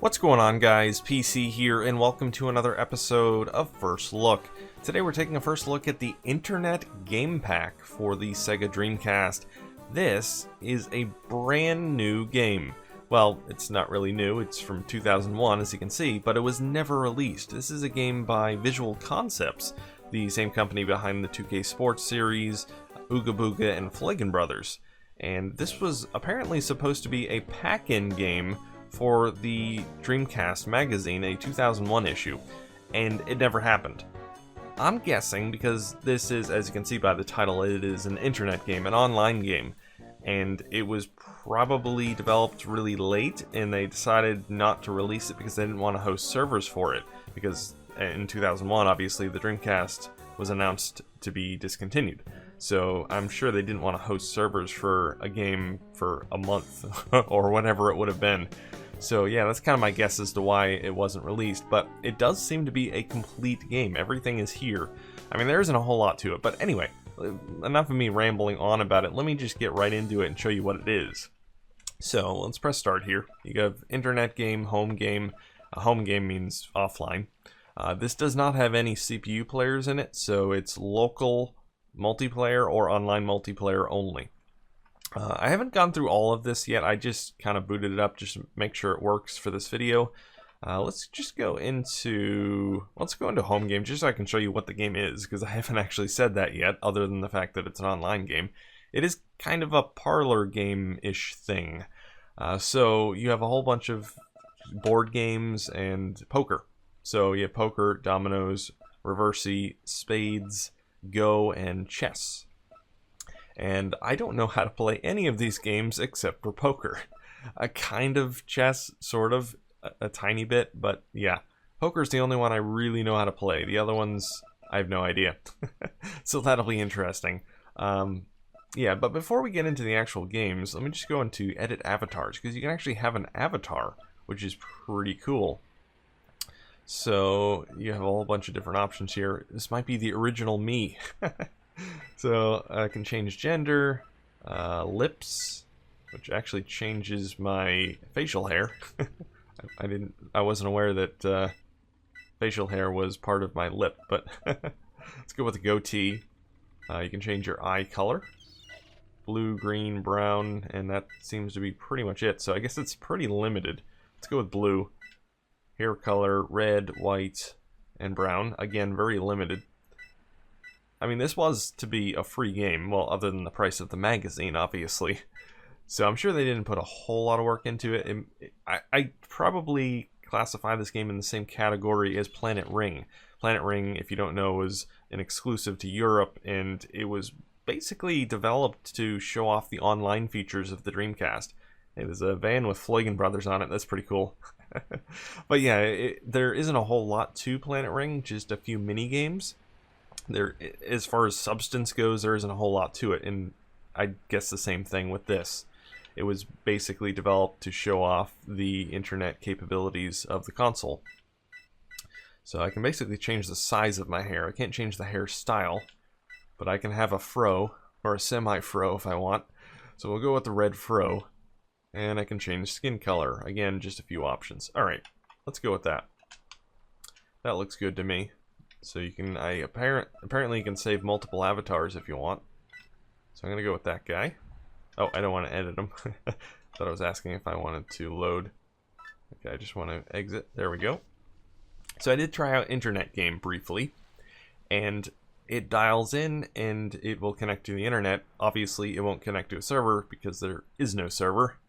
What's going on, guys? PC here, and welcome to another episode of First Look. Today we're taking a first look at the Internet Game Pack for the Sega Dreamcast. This is a brand new game. Well, it's not really new, it's from 2001 as you can see, but it was never released. This is a game by Visual Concepts, the same company behind the 2K Sports series, Ooga Booga, and Flagon Brothers. And this was apparently supposed to be a pack-in game for the Dreamcast Magazine, a 2001 issue, and it never happened. I'm guessing because this is, as you can see by the title, it is an internet game, an online game, and it was probably developed really late, and they decided not to release it because they didn't want to host servers for it, because in 2001, obviously, the Dreamcast was announced to be discontinued. So I'm sure they didn't want to host servers for a game for a month, or whatever it would have been. So yeah, that's kind of my guess as to why it wasn't released, but it does seem to be a complete game. Everything is here. I mean, there isn't a whole lot to it, but anyway, enough of me rambling on about it. Let me just get right into it and show you what it is. So let's press start here. You have internet game, home game. Home game means offline. This does not have any CPU players in it, so it's local multiplayer or online multiplayer only. I haven't gone through all of this yet. I just kind of booted it up just to make sure it works for this video. Let's go into home game just so I can show you what the game is, because I haven't actually said that yet, other than the fact that it's an online game. It is kind of a parlor game-ish thing. So you have a whole bunch of board games and poker. So you have poker, Dominos, reversey, spades, Go, and chess. And I don't know how to play any of these games except for poker. A kind of chess, sort of, a tiny bit, but yeah. Poker's the only one I really know how to play. The other ones, I have no idea. So that'll be interesting. Yeah, but before we get into the actual games, let me just go into edit avatars, because you can actually have an avatar, which is pretty cool. So you have a whole bunch of different options here. This might be the original me. So I can change gender, lips, which actually changes my facial hair. I wasn't aware that facial hair was part of my lip, but let's go with the goatee. You can change your eye color, blue, green, brown, and that seems to be pretty much it. So I guess it's pretty limited. Let's go with blue. Hair color, red, white, and brown. Again, very limited. I mean, this was to be a free game, well, other than the price of the magazine, obviously. So I'm sure they didn't put a whole lot of work into it. I probably classify this game in the same category as Planet Ring. Planet Ring, if you don't know, was an exclusive to Europe, and it was basically developed to show off the online features of the Dreamcast. There's a van with Flagon Brothers on it. That's pretty cool. But yeah, there isn't a whole lot to Planet Ring, just a few mini games. There, as far as substance goes, there isn't a whole lot to it, and I guess the same thing with this. It was basically developed to show off the internet capabilities of the console. So I can basically change the size of my hair. I can't change the hairstyle, but I can have a fro, or a semi-fro if I want. So we'll go with the red fro, and I can change skin color. Again, just a few options. Alright, let's go with that. That looks good to me. So you can, apparently you can save multiple avatars if you want. So I'm gonna go with that guy. Oh, I don't want to edit him. Thought I was asking if I wanted to load. Okay, I just want to exit. There we go. So I did try out Internet Game briefly, and it dials in and it will connect to the internet. Obviously, it won't connect to a server because there is no server.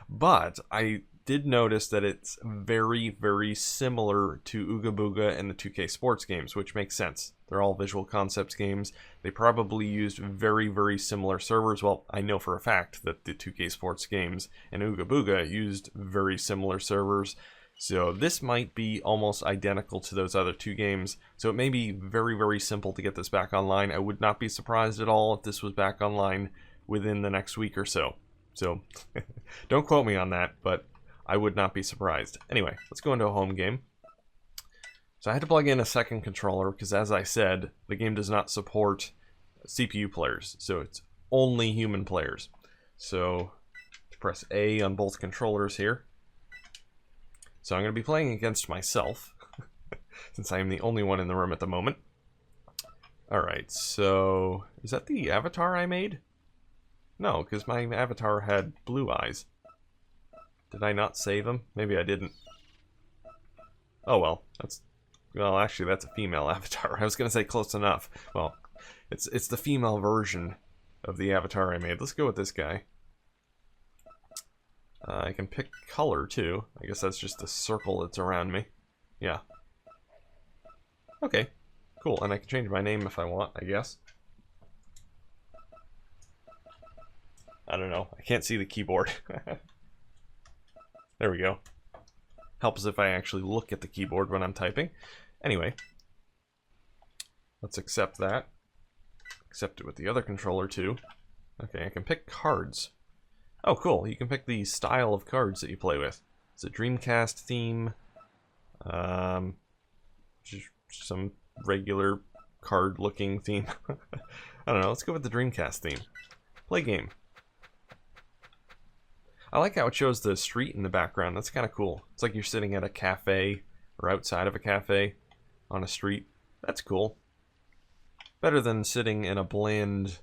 But I did notice that it's very, very similar to Ooga Booga and the 2K Sports games, which makes sense. They're all Visual Concepts games. They probably used very, very similar servers. Well, I know for a fact that the 2K Sports games and Ooga Booga used very similar servers. So this might be almost identical to those other two games. So it may be very, very simple to get this back online. I would not be surprised at all if this was back online within the next week or so. So don't quote me on that, but I would not be surprised. Anyway, let's go into a home game. So I had to plug in a second controller because, as I said, the game does not support CPU players. So it's only human players. So press A on both controllers here. So I'm going to be playing against myself, since I am the only one in the room at the moment. Alright, so... is that the avatar I made? No, because my avatar had blue eyes. Did I not save him? Maybe I didn't. Oh well, that's... well, actually, that's a female avatar. I was going to say close enough. Well, it's the female version of the avatar I made. Let's go with this guy. I can pick color, too. I guess that's just the circle that's around me. Yeah. Okay, cool. And I can change my name if I want, I guess. I don't know. I can't see the keyboard. There we go. Helps if I actually look at the keyboard when I'm typing. Anyway. Let's accept that. Accept it with the other controller, too. Okay, I can pick cards. Oh, cool. You can pick the style of cards that you play with. It's a Dreamcast theme. Just some regular card-looking theme. I don't know. Let's go with the Dreamcast theme. Play game. I like how it shows the street in the background. That's kind of cool. It's like you're sitting at a cafe or outside of a cafe on a street. That's cool. Better than sitting in a bland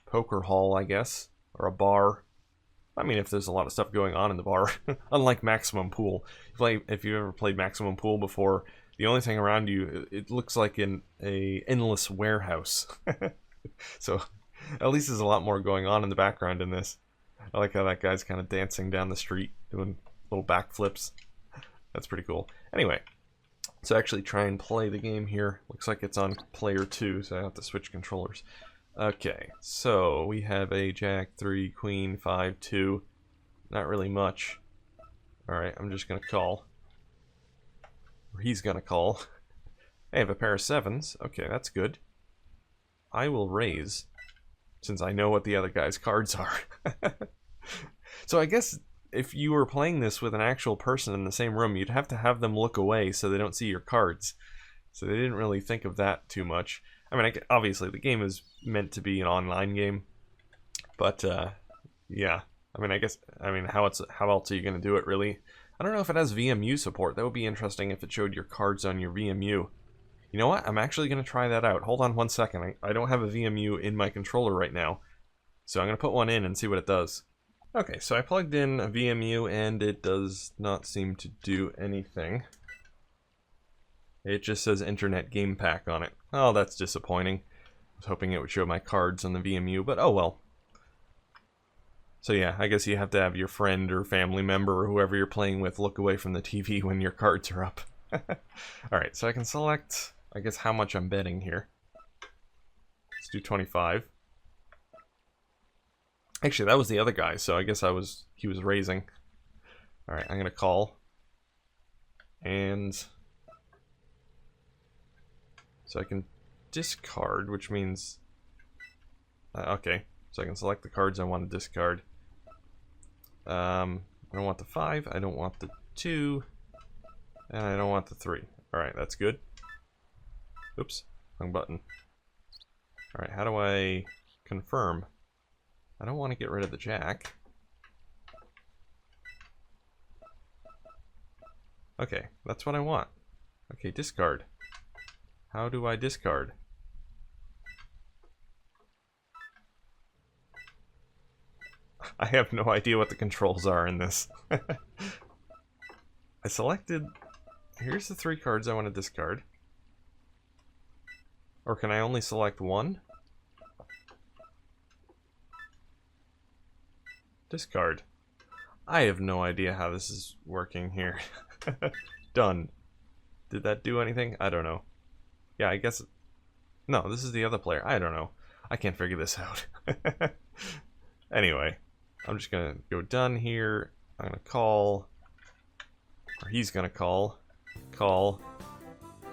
poker hall, I guess, or a bar. I mean, if there's a lot of stuff going on in the bar. Unlike Maximum Pool. If you've ever played Maximum Pool before, the only thing around you, it looks like an endless warehouse. So, at least there's a lot more going on in the background in this. I like how that guy's kind of dancing down the street, doing little backflips. That's pretty cool. Anyway, so actually try and play the game here. Looks like it's on player 2, so I have to switch controllers. Okay, so we have a Jack, 3, Queen, 5, 2. Not really much. Alright, I'm just going to call. Or he's going to call. I have a pair of 7s. Okay, that's good. I will raise, since I know what the other guy's cards are. So I guess if you were playing this with an actual person in the same room, you'd have to have them look away so they don't see your cards. So they didn't really think of that too much. I mean, obviously the game is meant to be an online game, but yeah. I mean, how else are you going to do it, really? I don't know if it has VMU support. That would be interesting if it showed your cards on your VMU. You know what? I'm actually going to try that out. Hold on one second. I don't have a VMU in my controller right now, so I'm going to put one in and see what it does. Okay, so I plugged in a VMU and it does not seem to do anything. It just says Internet Game Pack on it. Oh, that's disappointing. I was hoping it would show my cards on the VMU, but oh well. So yeah, I guess you have to have your friend or family member or whoever you're playing with look away from the TV when your cards are up. Alright, so I can select, I guess, how much I'm betting here. Let's do 25. Actually, that was the other guy, so I guess he was raising. Alright, I'm gonna call. And so I can discard, which means okay, so I can select the cards I want to discard. I don't want the 5, I don't want the 2, and I don't want the 3. Alright, that's good. Oops, wrong button. Alright, how do I confirm? I don't want to get rid of the Jack. Okay, that's what I want. Okay, discard. How do I discard? I have no idea what the controls are in this. I selected... Here's the 3 cards I want to discard. Or can I only select one? Discard. I have no idea how this is working here. Done. Did that do anything? I don't know. Yeah, I guess... No, this is the other player. I don't know. I can't figure this out. Anyway, I'm just gonna go done here. I'm gonna call. Or he's gonna call. Call.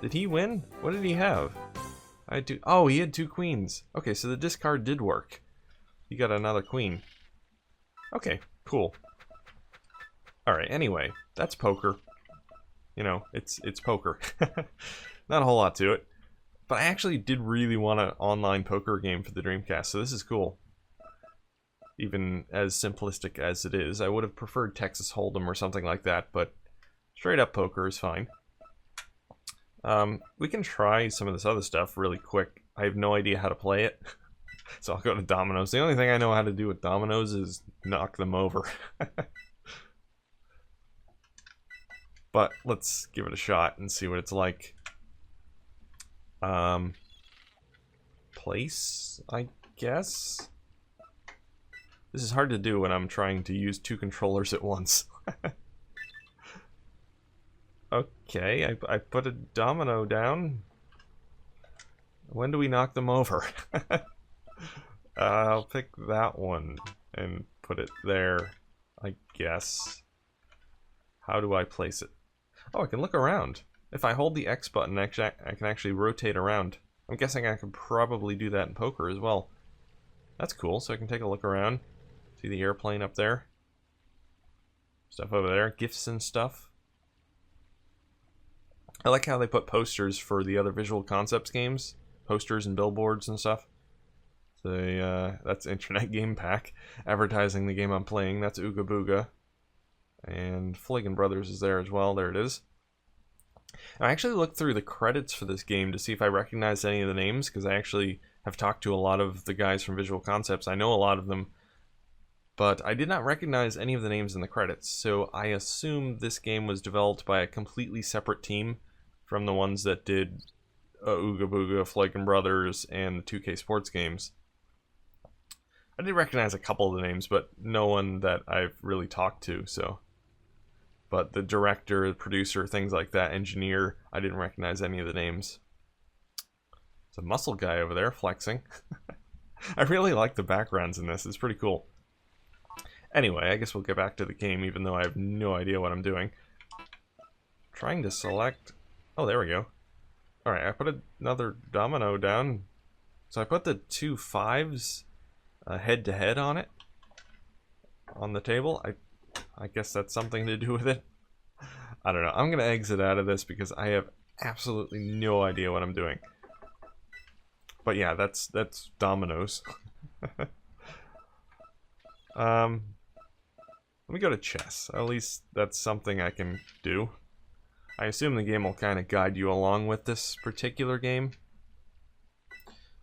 Did he win? What did he have? Oh, he had 2 queens. Okay, so the discard did work. He got another queen. Okay, cool. Alright, anyway, that's poker. You know, it's poker. Not a whole lot to it. But I actually did really want an online poker game for the Dreamcast, so this is cool. Even as simplistic as it is. I would have preferred Texas Hold'em or something like that, but Straight up poker is fine. We can try some of this other stuff really quick. I have no idea how to play it. So I'll go to Dominos. The only thing I know how to do with Dominos is knock them over. But let's give it a shot and see what it's like. Place, I guess? This is hard to do when I'm trying to use 2 controllers at once. Okay, I put a domino down. When do we knock them over? I'll pick that one and put it there, I guess. How do I place it? Oh, I can look around. If I hold the X button, I can actually rotate around. I'm guessing I could probably do that in poker as well. That's cool, so I can take a look around. See the airplane up there? Stuff over there, gifts and stuff. I like how they put posters for the other Visual Concepts games. Posters and billboards and stuff. So that's Internet Game Pack. Advertising the game I'm playing. That's Ooga Booga. And Fliggin' Brothers is there as well. There it is. I actually looked through the credits for this game to see if I recognized any of the names, because I actually have talked to a lot of the guys from Visual Concepts. I know a lot of them, but I did not recognize any of the names in the credits, so I assume this game was developed by a completely separate team from the ones that did Ooga Booga, Fliggin' Brothers, and the 2K Sports games. I did recognize a couple of the names, but no one that I've really talked to, so... But the director, the producer, things like that, engineer, I didn't recognize any of the names. There's a muscle guy over there flexing. I really like the backgrounds in this. It's pretty cool. Anyway, I guess we'll get back to the game, even though I have no idea what I'm doing. Trying to select... Oh, there we go. Alright, I put another domino down. So I put the 2 5s head-to-head on it. On the table. I guess that's something to do with it. I don't know. I'm going to exit out of this because I have absolutely no idea what I'm doing. But yeah, that's Dominos. Let me go to chess. At least that's something I can do. I assume the game will kind of guide you along with this particular game,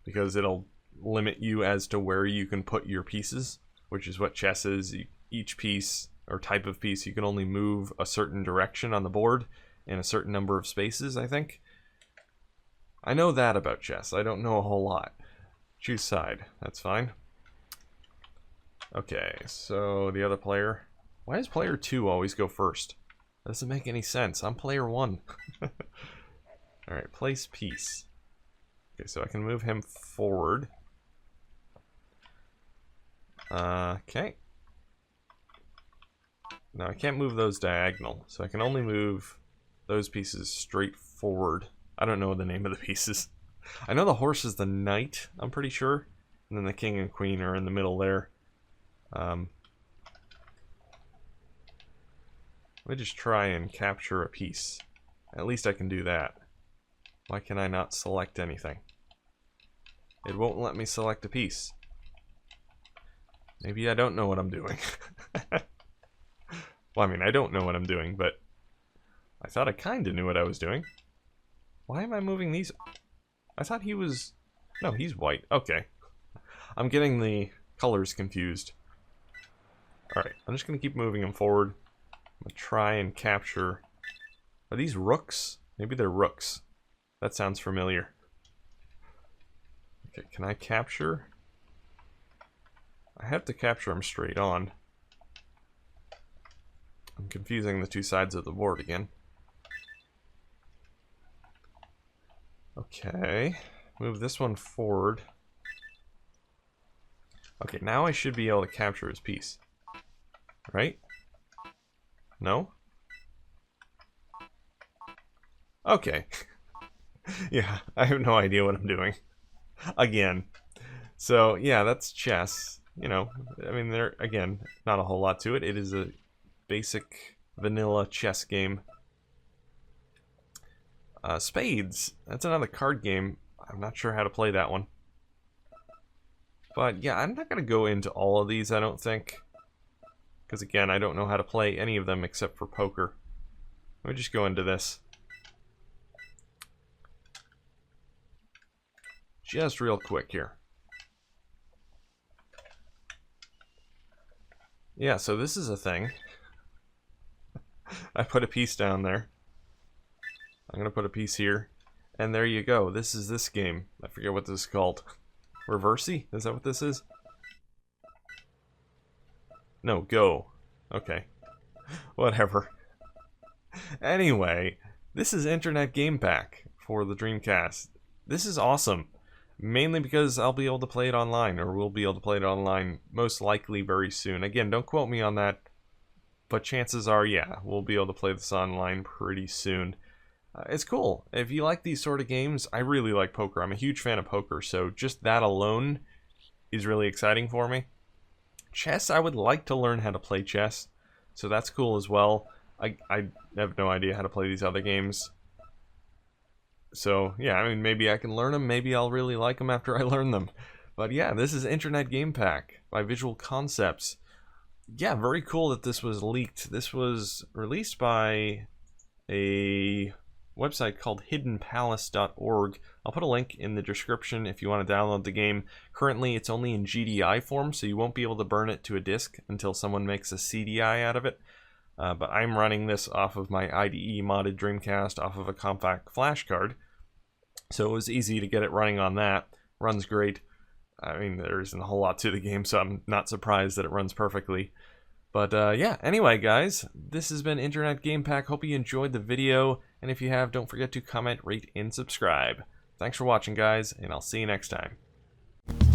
because it'll limit you as to where you can put your pieces, which is what chess is. Each piece or type of piece, you can only move a certain direction on the board in a certain number of spaces, I think. I know that about chess. I don't know a whole lot. Choose side. That's fine. Okay, so the other player. Why does player 2 always go first? That doesn't make any sense. I'm player 1. Alright, place piece. Okay, so I can move him forward. Okay. Now I can't move those diagonal, so I can only move those pieces straight forward. I don't know the name of the pieces. I know the horse is the knight, I'm pretty sure. And then the king and queen are in the middle there. Let me just try and capture a piece. At least I can do that. Why can I not select anything? It won't let me select a piece. Maybe I don't know what I'm doing. Well, I mean, I don't know what I'm doing, but I thought I kinda knew what I was doing. Why am I moving these? I thought he was... No, he's white. Okay. I'm getting the colors confused. Alright, I'm just gonna keep moving him forward. I'm gonna try and capture... Are these rooks? Maybe they're rooks. That sounds familiar. Okay, can I capture? I have to capture him straight on. I'm confusing the 2 sides of the board again. Okay, move this one forward. Okay, now I should be able to capture his piece. Right? No? Okay. Yeah, I have no idea what I'm doing. Again. So, yeah, that's chess. You know, I mean, there, again, not a whole lot to it. It is a basic vanilla chess game. Spades. That's another card game. I'm not sure how to play that one. But yeah, I'm not going to go into all of these, I don't think. Because again, I don't know how to play any of them except for poker. Let me just go into this. Just real quick here. Yeah, so this is a thing. I put a piece down there. I'm gonna put a piece here. And there you go. This is this game. I forget what this is called. Reversey? Is that what this is? No, Go. Okay. Whatever. Anyway, this is Internet Game Pack for the Dreamcast. This is awesome. Mainly because I'll be able to play it online, or we'll be able to play it online most likely very soon. Again, don't quote me on that, but chances are, yeah, we'll be able to play this online pretty soon. It's cool. If you like these sort of games, I really like poker. I'm a huge fan of poker, so just that alone is really exciting for me. Chess, I would like to learn how to play chess, so that's cool as well. I have no idea how to play these other games. So, yeah, I mean, maybe I can learn them. Maybe I'll really like them after I learn them. But yeah, this is Internet Game Pack by Visual Concepts. Yeah, very cool that this was leaked. This was released by a website called hiddenpalace.org. I'll put a link in the description if you want to download the game. Currently, it's only in GDI form, so you won't be able to burn it to a disk until someone makes a CDI out of it. But I'm running this off of my IDE modded Dreamcast off of a compact flash card. So it was easy to get it running on that. Runs great. I mean, there isn't a whole lot to the game, so I'm not surprised that it runs perfectly. But yeah, anyway guys, this has been Internet Game Pack. Hope you enjoyed the video, and if you have, don't forget to comment, rate, and subscribe. Thanks for watching guys, and I'll see you next time.